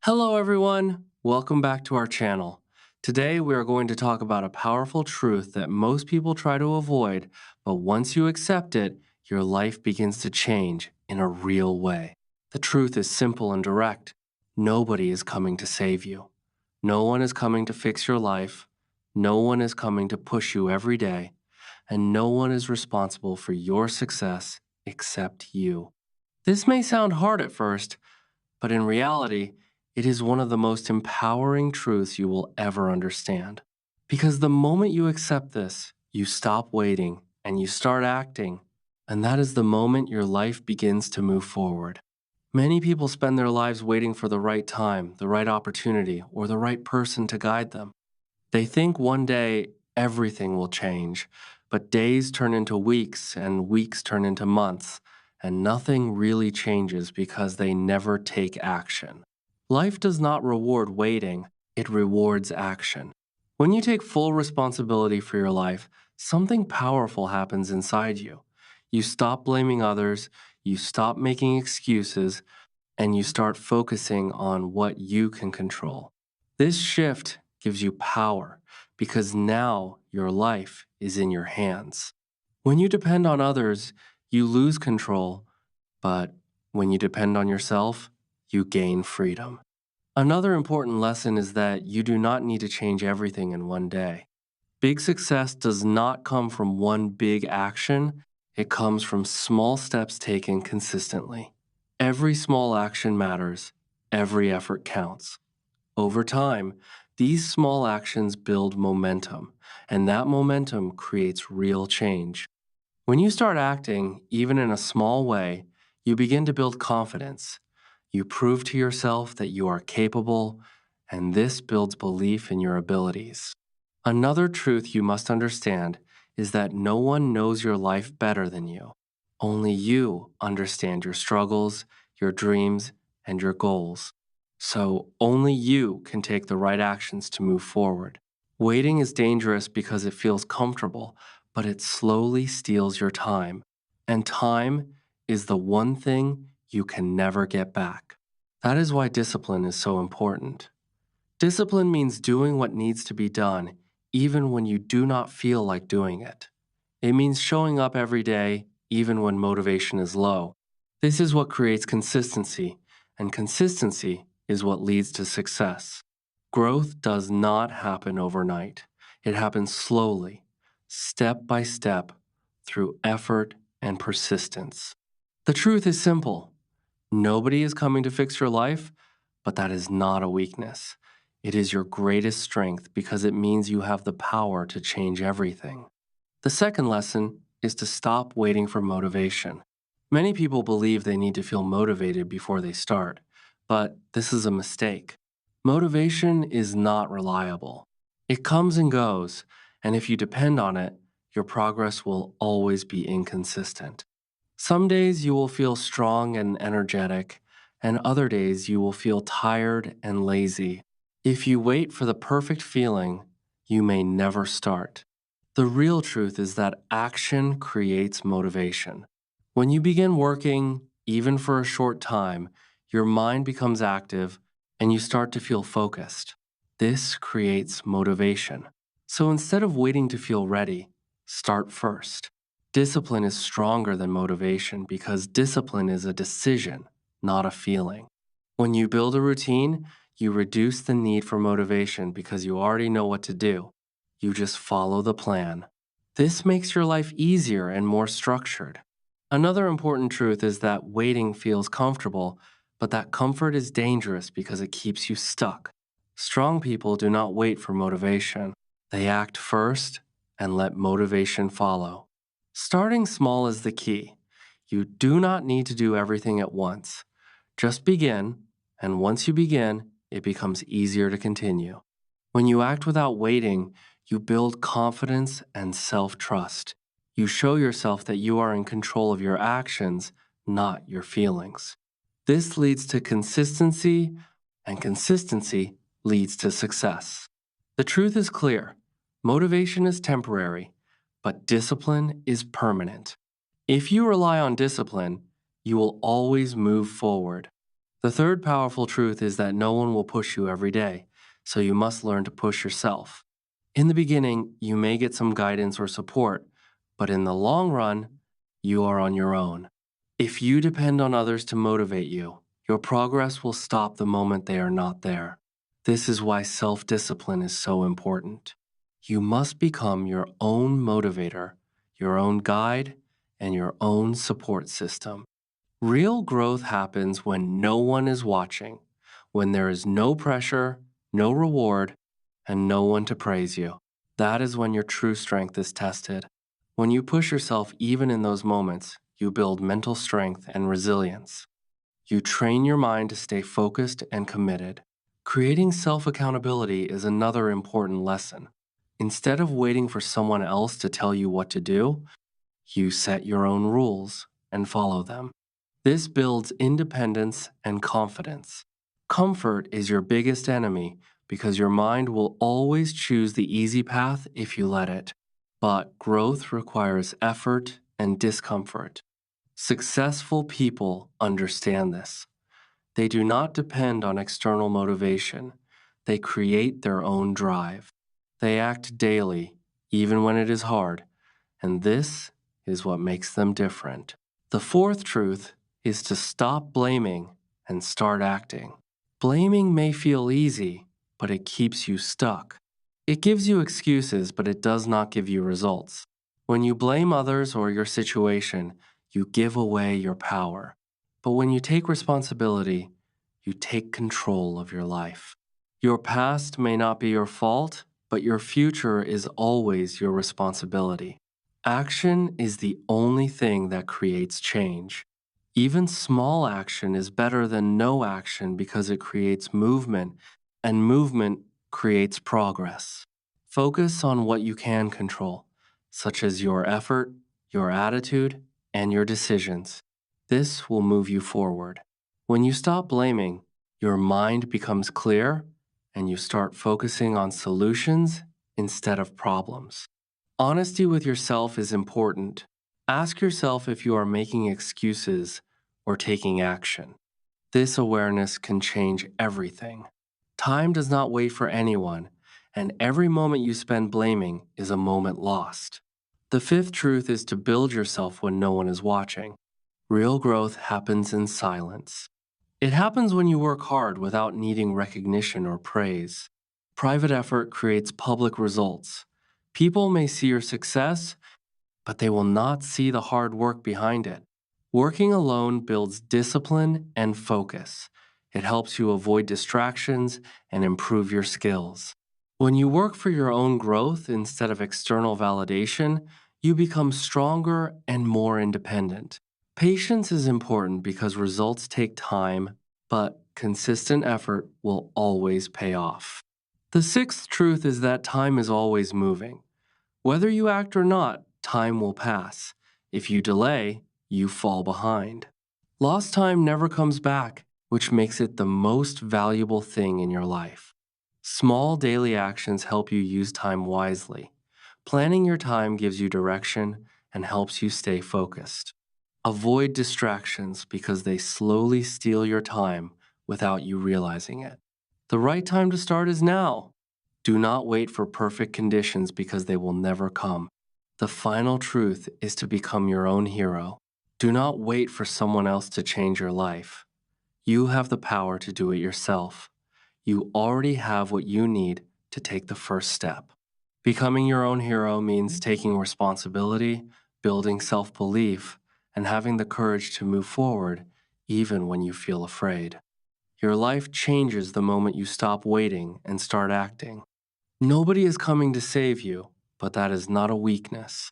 Hello, everyone. Welcome back to our channel. Today, we are going to talk about a powerful truth that most people try to avoid, but once you accept it, your life begins to change in a real way. The truth is simple and direct. Nobody is coming to save you. No one is coming to fix your life. No one is coming to push you every day. And no one is responsible for your success except you. This may sound hard at first, but in reality, it is one of the most empowering truths you will ever understand. Because the moment you accept this, you stop waiting and you start acting. And that is the moment your life begins to move forward. Many people spend their lives waiting for the right time, the right opportunity, or the right person to guide them. They think one day everything will change, but days turn into weeks and weeks turn into months, and nothing really changes because they never take action. Life does not reward waiting, it rewards action. When you take full responsibility for your life, something powerful happens inside you. You stop blaming others, you stop making excuses, and you start focusing on what you can control. This shift gives you power because now your life is in your hands. When you depend on others, you lose control, but when you depend on yourself, you gain freedom. Another important lesson is that you do not need to change everything in one day. Big success does not come from one big action, it comes from small steps taken consistently. Every small action matters, every effort counts. Over time, these small actions build momentum, and that momentum creates real change. When you start acting, even in a small way, you begin to build confidence. You prove to yourself that you are capable, and this builds belief in your abilities. Another truth you must understand is that no one knows your life better than you. Only you understand your struggles, your dreams, and your goals. So only you can take the right actions to move forward. Waiting is dangerous because it feels comfortable, but it slowly steals your time. And time is the one thing you can never get back. That is why discipline is so important. Discipline means doing what needs to be done, even when you do not feel like doing it. It means showing up every day, even when motivation is low. This is what creates consistency, and consistency is what leads to success. Growth does not happen overnight. It happens slowly, step by step, through effort and persistence. The truth is simple. Nobody is coming to fix your life, but that is not a weakness. It is your greatest strength because it means you have the power to change everything. The second lesson is to stop waiting for motivation. Many people believe they need to feel motivated before they start, but this is a mistake. Motivation is not reliable. It comes and goes, and if you depend on it, your progress will always be inconsistent. Some days you will feel strong and energetic, and other days you will feel tired and lazy. If you wait for the perfect feeling, you may never start. The real truth is that action creates motivation. When you begin working, even for a short time, your mind becomes active and you start to feel focused. This creates motivation. So instead of waiting to feel ready, start first. Discipline is stronger than motivation because discipline is a decision, not a feeling. When you build a routine, you reduce the need for motivation because you already know what to do. You just follow the plan. This makes your life easier and more structured. Another important truth is that waiting feels comfortable, but that comfort is dangerous because it keeps you stuck. Strong people do not wait for motivation. They act first and let motivation follow. Starting small is the key. You do not need to do everything at once. Just begin, and once you begin, it becomes easier to continue. When you act without waiting, you build confidence and self trust. You show yourself that you are in control of your actions, not your feelings. This leads to consistency, and consistency leads to success. The truth is clear motivation is temporary, but discipline is permanent. If you rely on discipline, you will always move forward. The third powerful truth is that no one will push you every day, so you must learn to push yourself. In the beginning, you may get some guidance or support, but in the long run, you are on your own. If you depend on others to motivate you, your progress will stop the moment they are not there. This is why self discipline is so important. You must become your own motivator, your own guide, and your own support system. Real growth happens when no one is watching, when there is no pressure, no reward, and no one to praise you. That is when your true strength is tested. When you push yourself even in those moments, you build mental strength and resilience. You train your mind to stay focused and committed. Creating self accountability is another important lesson. Instead of waiting for someone else to tell you what to do, you set your own rules and follow them. This builds independence and confidence. Comfort is your biggest enemy because your mind will always choose the easy path if you let it. But growth requires effort and discomfort. Successful people understand this. They do not depend on external motivation. They create their own drive. They act daily, even when it is hard, and this is what makes them different. The fourth truth is to stop blaming and start acting. Blaming may feel easy, but it keeps you stuck. It gives you excuses, but it does not give you results. When you blame others or your situation, you give away your power. But when you take responsibility, you take control of your life. Your past may not be your fault, but your future is always your responsibility. Action is the only thing that creates change. Even small action is better than no action because it creates movement, and movement creates progress. Focus on what you can control, such as your effort, your attitude, and your decisions. This will move you forward. When you stop blaming, your mind becomes clear and you start focusing on solutions instead of problems. Honesty with yourself is important. Ask yourself if you are making excuses or taking action. This awareness can change everything. Time does not wait for anyone, and every moment you spend blaming is a moment lost. The fifth truth is to build yourself when no one is watching. Real growth happens in silence. It happens when you work hard without needing recognition or praise. Private effort creates public results. People may see your success, but they will not see the hard work behind it. Working alone builds discipline and focus. It helps you avoid distractions and improve your skills. When you work for your own growth instead of external validation, you become stronger and more independent. Patience is important because results take time, but consistent effort will always pay off. The sixth truth is that time is always moving. Whether you act or not, time will pass. If you delay, you fall behind. Lost time never comes back, which makes it the most valuable thing in your life. Small daily actions help you use time wisely. Planning your time gives you direction and helps you stay focused. Avoid distractions because they slowly steal your time without you realizing it. The right time to start is now. Do not wait for perfect conditions because they will never come. The final truth is to become your own hero. Do not wait for someone else to change your life. You have the power to do it yourself. You already have what you need to take the first step. Becoming your own hero means taking responsibility, building self belief, and having the courage to move forward even when you feel afraid. Your life changes the moment you stop waiting and start acting. Nobody is coming to save you, but that is not a weakness.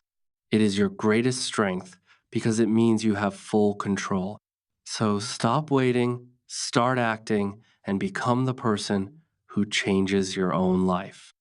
It is your greatest strength because it means you have full control. So stop waiting, start acting, and become the person who changes your own life.